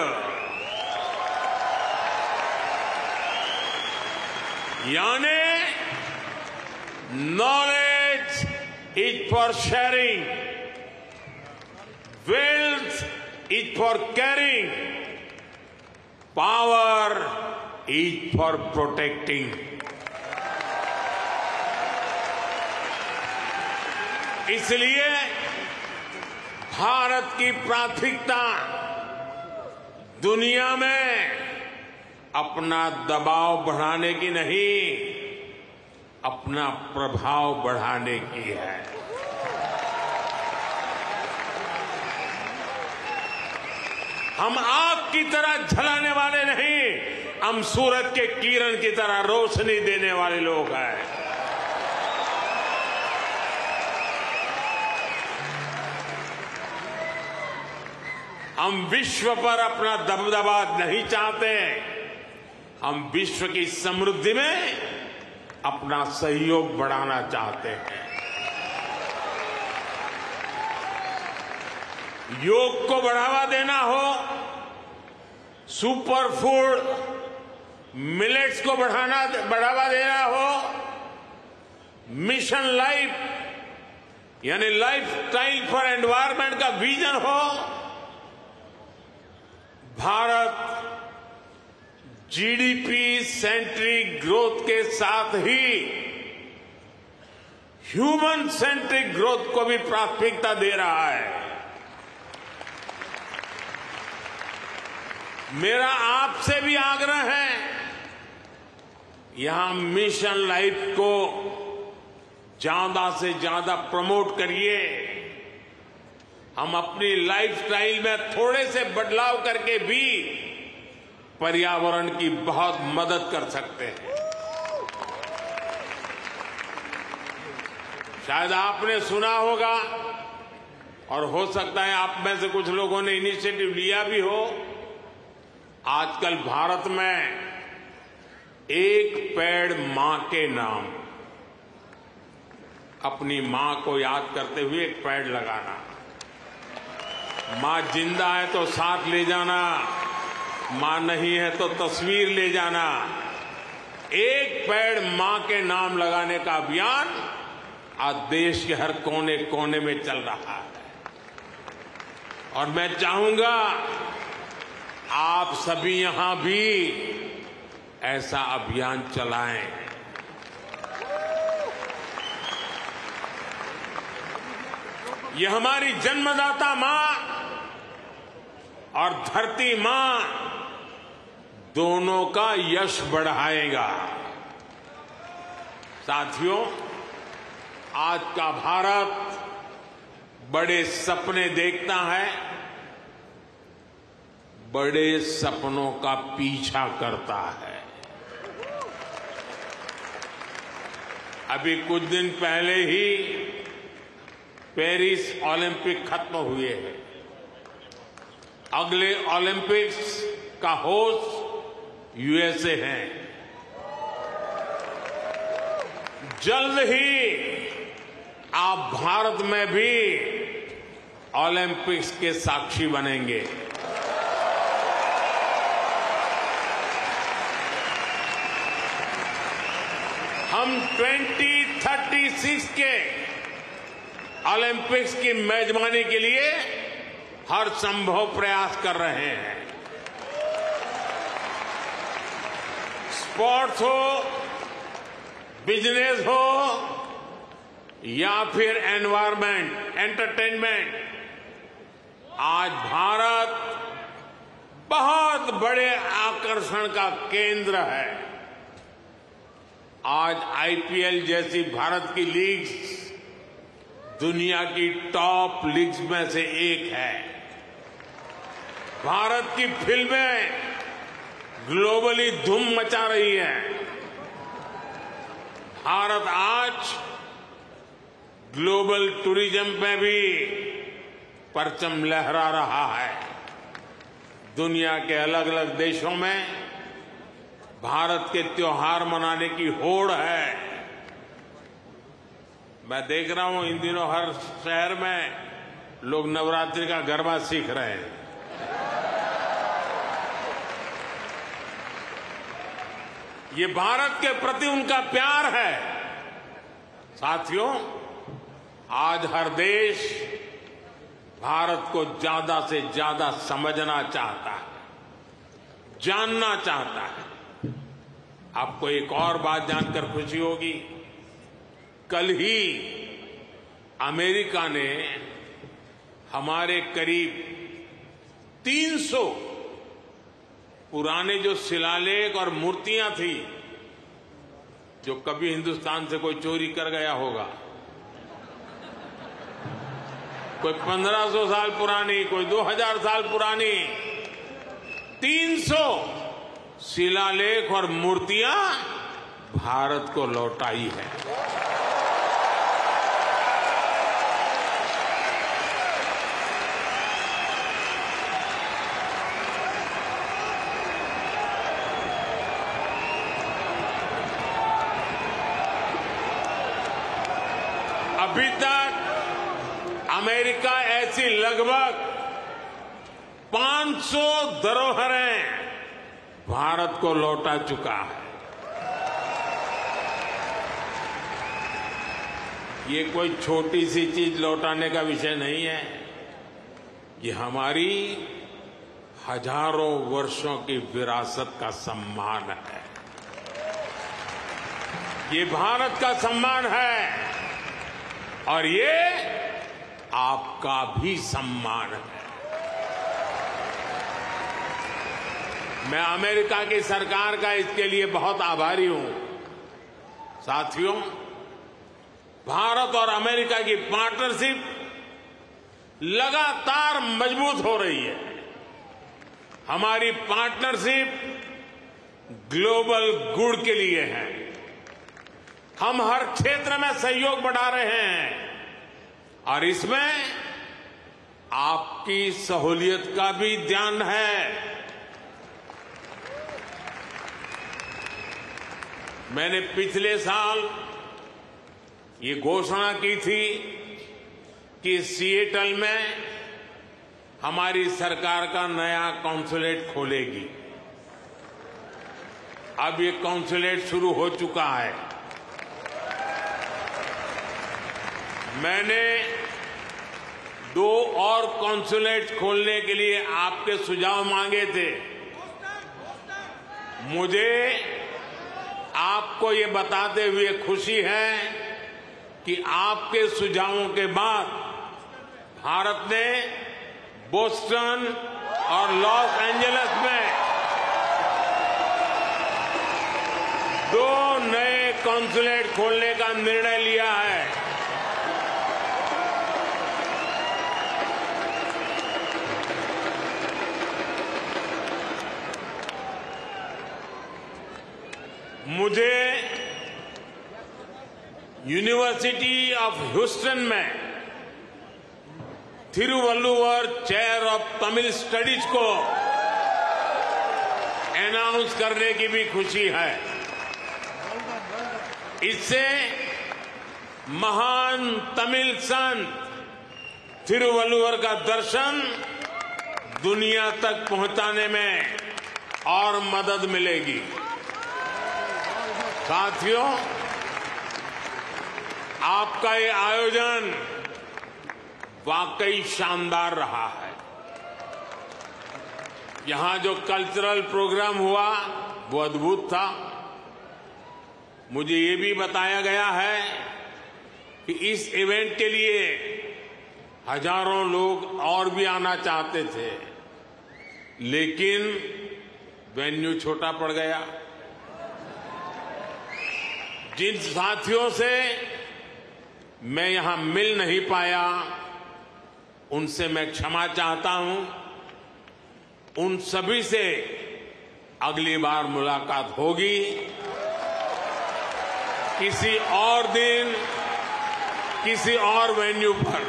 यानी knowledge is for sharing, wealth is for caring, power is for protecting. इसलिए भारत की प्राथमिकता दुनिया में अपना दबाव बढ़ाने की नहीं, अपना प्रभाव बढ़ाने की है। हम आग की तरह जलाने वाले नहीं, हम सूरज के किरण की तरह रोशनी देने वाले लोग हैं। हम विश्व पर अपना दबदबा नहीं चाहते, हम विश्व की समृद्धि में अपना सहयोग बढ़ाना चाहते हैं। योग को बढ़ावा देना हो, सुपर फूड मिलेट्स को बढ़ावा देना हो, मिशन लाइफ यानी लाइफ स्टाइल फॉर एनवायरमेंट का विजन हो, भारत जीडीपी सेंट्रिक ग्रोथ के साथ ही ह्यूमन सेंट्रिक ग्रोथ को भी प्राथमिकता दे रहा है। मेरा आपसे भी आग्रह है, यहां मिशन लाइफ को ज्यादा से ज्यादा प्रमोट करिए। हम अपनी लाइफस्टाइल में थोड़े से बदलाव करके भी पर्यावरण की बहुत मदद कर सकते हैं। शायद आपने सुना होगा और हो सकता है आप में से कुछ लोगों ने इनिशिएटिव लिया भी हो, आजकल भारत में एक पेड़ मां के नाम, अपनी मां को याद करते हुए एक पेड़ लगाना। मां जिंदा है तो साथ ले जाना, मां नहीं है तो तस्वीर ले जाना। एक पेड़ मां के नाम लगाने का अभियान आज देश के हर कोने कोने में चल रहा है और मैं चाहूंगा आप सभी यहां भी ऐसा अभियान चलाएं। ये हमारी जन्मदाता मां और धरती मां दोनों का यश बढ़ाएगा। साथियों, आज का भारत बड़े सपने देखता है, बड़े सपनों का पीछा करता है। अभी कुछ दिन पहले ही पेरिस ओलंपिक खत्म हुए हैं। अगले ओलंपिक्स का होस्ट यूएसए है। जल्द ही आप भारत में भी ओलंपिक्स के साक्षी बनेंगे। हम 2036 के ओलंपिक्स की मेजबानी के लिए हर संभव प्रयास कर रहे हैं। स्पोर्ट्स हो, बिजनेस हो या फिर एनवायरमेंट, एंटरटेनमेंट, आज भारत बहुत बड़े आकर्षण का केंद्र है। आज आईपीएल जैसी भारत की लीग्स दुनिया की टॉप लीग्स में से एक है। भारत की फिल्में ग्लोबली धूम मचा रही हैं। भारत आज ग्लोबल टूरिज्म में भी परचम लहरा रहा है। दुनिया के अलग अलग देशों में भारत के त्योहार मनाने की होड़ है। मैं देख रहा हूं इन दिनों हर शहर में लोग नवरात्रि का गरबा सीख रहे हैं। ये भारत के प्रति उनका प्यार है। साथियों, आज हर देश भारत को ज्यादा से ज्यादा समझना चाहता है, जानना चाहता है। आपको एक और बात जानकर खुशी होगी, कल ही अमेरिका ने हमारे करीब 300 पुराने जो शिलालेख और मूर्तियां थी जो कभी हिंदुस्तान से कोई चोरी कर गया होगा, कोई 1500 साल पुरानी, कोई 2000 साल पुरानी, 300 शिलालेख और मूर्तियां भारत को लौटाई है। अमेरिका ऐसी लगभग 500 धरोहरें भारत को लौटा चुका है। ये कोई छोटी सी चीज लौटाने का विषय नहीं है। ये हमारी हजारों वर्षों की विरासत का सम्मान है। ये भारत का सम्मान है और ये आपका भी सम्मान है। मैं अमेरिका की सरकार का इसके लिए बहुत आभारी हूं। साथियों, भारत और अमेरिका की पार्टनरशिप लगातार मजबूत हो रही है। हमारी पार्टनरशिप ग्लोबल गुड के लिए है। हम हर क्षेत्र में सहयोग बढ़ा रहे हैं और इसमें आपकी सहूलियत का भी ध्यान है। मैंने पिछले साल ये घोषणा की थी कि सिएटल में हमारी सरकार का नया कॉन्सुलेट खोलेगी। अब ये कॉन्सुलेट शुरू हो चुका है। मैंने 2 और कॉन्सुलेट खोलने के लिए आपके सुझाव मांगे थे। मुझे आपको ये बताते हुए खुशी है कि आपके सुझावों के बाद भारत ने बोस्टन और लॉस एंजलिस में 2 नए कॉन्सुलेट खोलने का निर्णय लिया है। मुझे यूनिवर्सिटी ऑफ ह्यूस्टन में Thiruvalluvar chair of Tamil studies को अनाउंस करने की भी खुशी है। इससे महान तमिल संत थिरुवल्लुवर का दर्शन दुनिया तक पहुंचाने में और मदद मिलेगी। साथियों, आपका ये आयोजन वाकई शानदार रहा है। यहां जो कल्चरल प्रोग्राम हुआ वो अद्भुत था। मुझे ये भी बताया गया है कि इस इवेंट के लिए हजारों लोग और भी आना चाहते थे, लेकिन वेन्यू छोटा पड़ गया। जिन साथियों से मैं यहां मिल नहीं पाया, उनसे मैं क्षमा चाहता हूं। उन सभी से अगली बार मुलाकात होगी, किसी और दिन, किसी और वेन्यू पर।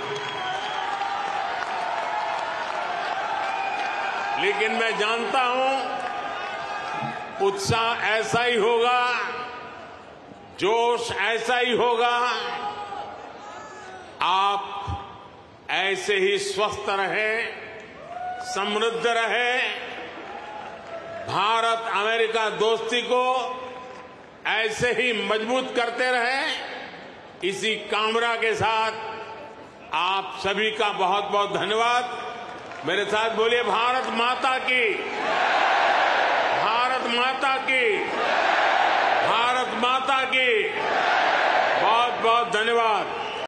लेकिन मैं जानता हूं उत्साह ऐसा ही होगा, जोश ऐसा ही होगा। आप ऐसे ही स्वस्थ रहें, समृद्ध रहें, भारत अमेरिका दोस्ती को ऐसे ही मजबूत करते रहें। इसी कामना के साथ आप सभी का बहुत बहुत धन्यवाद। मेरे साथ बोलिए भारत माता की, भारत माता की, भारत माता की।